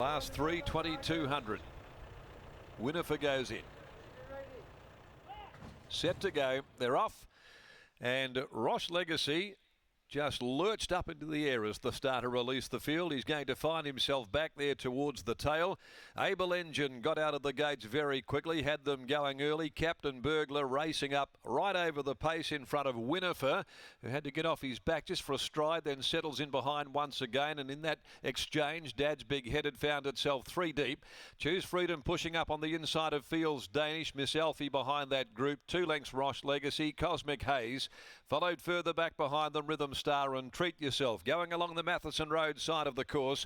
Last 3, 2200. Winifred goes in. Set to go. They're off. And Roche Legacy just lurched up into the air as the starter released the field. He's going to find himself back there towards the tail. Able Engine got out of the gates very quickly, had them going early. Captain Burglar racing up right over the pace in front of Winifred, who had to get off his back just for a stride, then settles in behind once again. And in that exchange, Dad's Big Headed found itself 3 deep. Choose Freedom pushing up on the inside of Fields Danish. Miss Alfie behind that group. 2 lengths Roche Legacy. Cosmic Haze followed further back behind them. Rhythm Star and Treat Yourself. Going along the Matheson Road side of the course.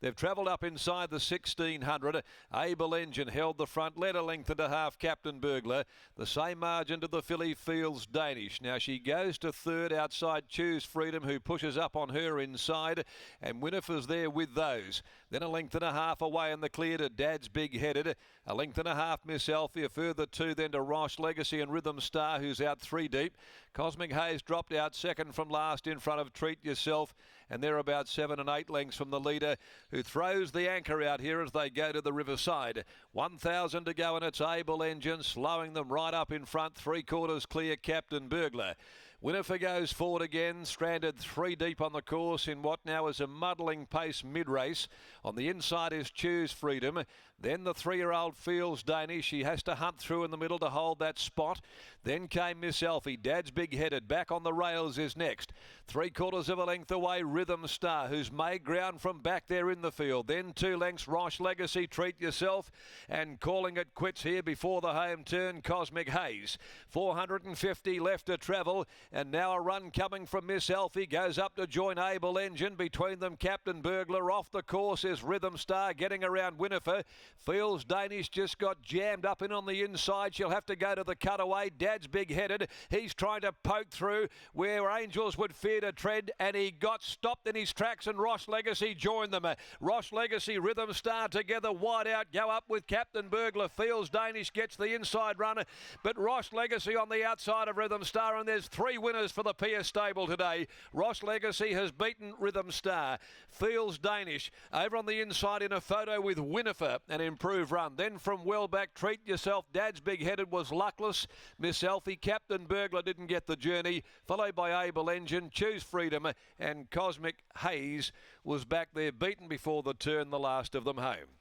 They've travelled up inside the 1600. Able Engine held the front, led a length and a half. Captain Burglar. The same margin to the filly Fields Danish. Now she goes to third outside Choose Freedom, who pushes up on her inside. And Winifred's there with those. Then a length and a half away in the clear to Dad's Big Headed. A length and a half Miss Alfie. A further 2 then to Roche Legacy and Rhythm Star, who's out 3 deep. Cosmic Haze dropped out second from last in front of Treat Yourself. And they're about 7 and 8 lengths from the leader, who throws the anchor out here as they go to the riverside. 1,000 to go and it's Able Engine slowing them right up in front. 3/4 clear Captain Burglar. Winifred goes forward again, stranded 3 deep on the course in what now is a muddling pace mid-race. On the inside is Choose Freedom. Then the 3-year-old Fields Danish. She has to hunt through in the middle to hold that spot. Then came Miss Alfie. Dad's Big Headed. Back on the rails is next. 3/4 of a length away, Rhythm Star, who's made ground from back there in the field. Then 2 lengths, Roche Legacy, Treat Yourself. And calling it quits here before the home turn, Cosmic Haze. 450 left to travel. And now a run coming from Miss Alfie. Goes up to join Able Engine. Between them, Captain Burglar. Off the course is Rhythm Star getting around Winifred. Fields Danish just got jammed up in on the inside. She'll have to go to the cutaway. Dad's Big Headed. He's trying to poke through where Angels would fear to tread. And he got stopped in his tracks, and Roche Legacy joined them. Roche Legacy, Rhythm Star together wide out. Go up with Captain Burglar. Fields Danish gets the inside run. But Roche Legacy on the outside of Rhythm Star. And there's 3 winners for the Pierce stable today. Roche Legacy has beaten Rhythm Star. Fields Danish over on the inside in a photo with Winifred, an improved run. Then from well back, Treat Yourself. Dad's Big Headed was luckless. Miss Alfie, Captain Burglar didn't get the journey. Followed by Able Engine, Choose Freedom, and Cosmic Haze was back there, beaten before the turn, the last of them home.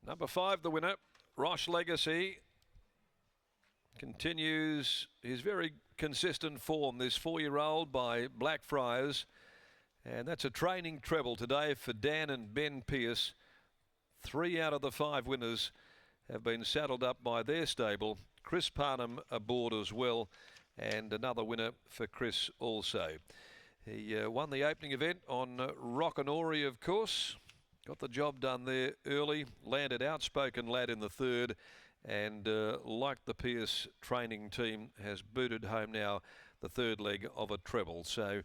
Number 5, the winner, Roche Legacy, continues his very consistent form, this 4-year-old by Blackfriars. And that's a training treble today for Dan and Ben Pierce. 3 out of the 5 winners have been saddled up by their stable. Chris Parnham aboard as well, and another winner for Chris also. He won the opening event on Rockanori, of course. Got the job done there early, landed Outspoken Lad in the 3rd, and like the Pierce training team, has booted home now the 3rd leg of a treble. So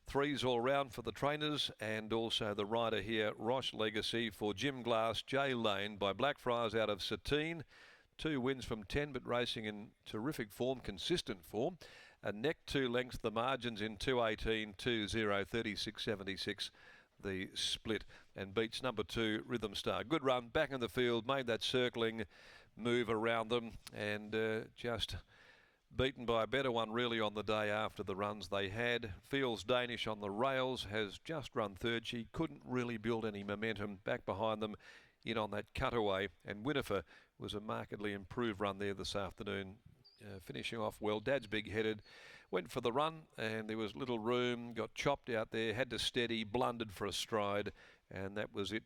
3s all round for the trainers, and also the rider here, Roche Legacy, for Jim Glass, Jay Lane by Blackfriars out of Satine. 2 wins from 10, but racing in terrific form, consistent form. A neck 2 lengths, the margins in 2:18, 2:0, 36.76. The split, and beats number 2 Rhythm Star. Good run back in the field, made that circling move around them, and just beaten by a better one really on the day after the runs they had. Fields Danish on the rails has just run 3rd. She couldn't really build any momentum back behind them in on that cutaway, and Winifred was a markedly improved run there this afternoon. Finishing off well. Dad's Big Headed went for the run, and there was little room, got chopped out there, had to steady, blundered for a stride, and that was it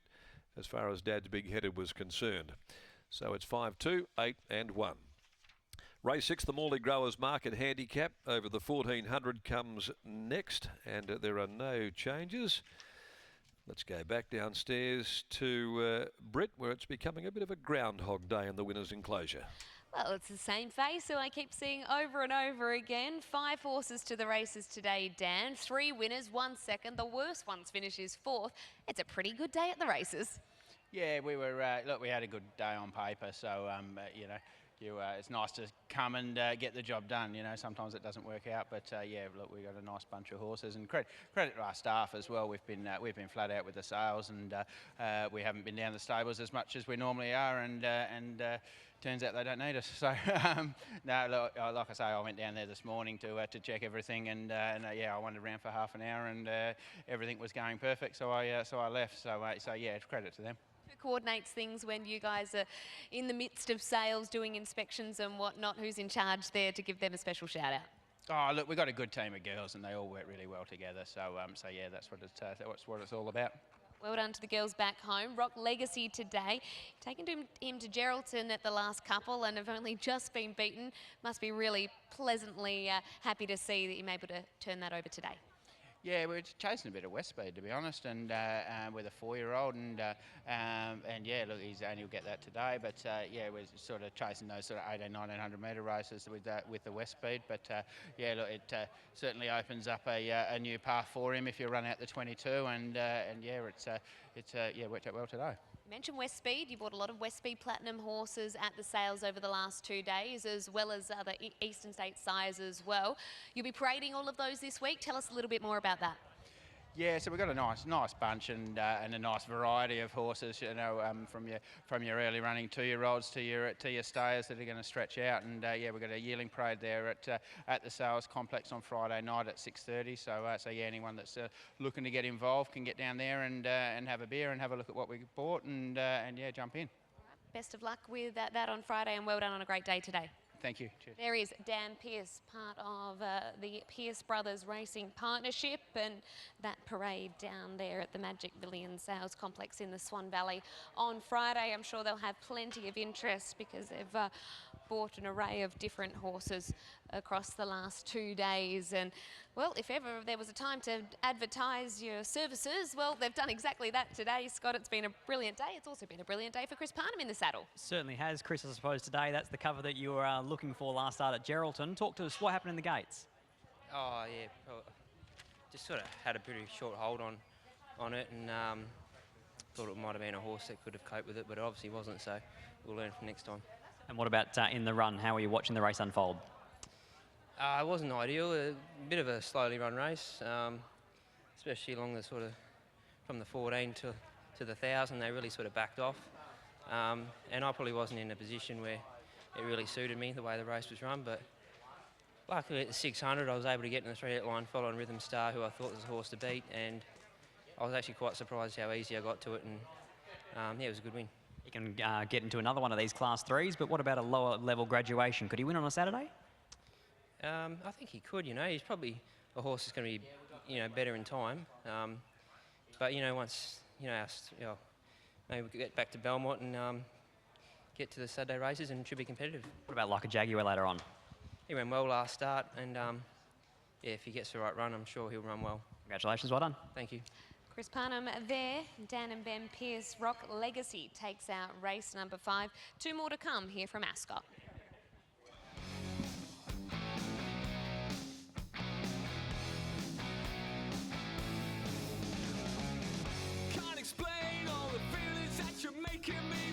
as far as Dad's Big Headed was concerned. So it's 5-2, 8 and 1. Race 6, the Morley Growers Market Handicap over the 1400 comes next, and there are no changes. Let's go back downstairs to Britt, where it's becoming a bit of a groundhog day in the winner's enclosure. Well, it's the same face who I keep seeing over and over again. 5 horses to the races today, Dan. 3 winners, 1 second. The worst one's finishes 4th. It's a pretty good day at the races. Yeah, we were, look, we had a good day on paper, so, you know, it's nice to come and get the job done. You know, sometimes it doesn't work out, but yeah, look, we've got a nice bunch of horses, and credit to our staff as well. We've been flat out with the sales, and we haven't been down the stables as much as we normally are, and turns out they don't need us. So no, look, like I say, I went down there this morning to check everything, and yeah, I wandered around for half an hour, and everything was going perfect. So I left. So yeah, credit to them. Who coordinates things when you guys are in the midst of sales, doing inspections and whatnot? Who's in charge there to give them a special shout out? Oh, look, we've got a good team of girls, and they all work really well together. So yeah, that's what it's all about. Well done to the girls back home. Rock Legacy today. Taken him to Geraldton at the last couple and have only just been beaten. Must be really pleasantly happy to see that you're able to turn that over today. Yeah, we're chasing a bit of West Speed, to be honest, and with a 4-year-old, and yeah, look, he'll get that today. But yeah, we're sort of chasing those sort of 1800-1900 metre races with the West Speed. But yeah, look, it certainly opens up a new path for him if you run out the 22, and yeah, it's worked out well today. You mentioned West Speed. You bought a lot of West Speed Platinum horses at the sales over the last 2 days, as well as other Eastern State sires as well. You'll be parading all of those this week. Tell us a little bit more about that. Yeah, so we've got a nice bunch and a nice variety of horses. You know, from your early running 2-year-olds to your stayers that are going to stretch out. And yeah, we've got a yearling parade there at the sales complex on Friday night at 6:30. So yeah, anyone that's looking to get involved can get down there and have a beer and have a look at what we bought and yeah, jump in. Best of luck with that on Friday, and well done on a great day today. Thank you. Cheers. There is Dan Pearce, part of the Pearce Brothers Racing Partnership, and that parade down there at the Magic Million Sales Complex in the Swan Valley on Friday. I'm sure they'll have plenty of interest because they've bought an array of different horses across the last 2 days. And well, if ever there was a time to advertise your services, well, they've done exactly that today. Scott, it's been a brilliant day. It's also been a brilliant day for Chris Parnham in the saddle. Certainly has, Chris, I suppose today. That's the cover that you were looking for last start at Geraldton. Talk to us, what happened in the gates? Oh yeah, just sort of had a pretty short hold on it, and thought it might have been a horse that could have coped with it, but it obviously wasn't, so we'll learn from next time. And what about in the run? How were you watching the race unfold? It wasn't ideal, a bit of a slowly run race, especially along the sort of, from the 14 to the 1,000, they really sort of backed off. And I probably wasn't in a position where it really suited me, the way the race was run, but luckily at the 600 I was able to get in the 3-8 line following Rhythm Star, who I thought was a horse to beat, and I was actually quite surprised how easy I got to it, and yeah, it was a good win. You can get into another one of these Class 3s, but what about a lower level graduation? Could he win on a Saturday? I think he could, you know. He's probably a horse that's going to be, you know, better in time. But, you know, once, you know, maybe we get back to Belmont and get to the Saturday races, and it should be competitive. What about like a Jaguar later on? He ran well last start, and yeah, if he gets the right run, I'm sure he'll run well. Congratulations, well done. Thank you. Chris Parnham there. Dan and Ben Pearce. Rock Legacy takes out race number 5. 2 more to come here from Ascot. Can't explain all the feelings that you're making me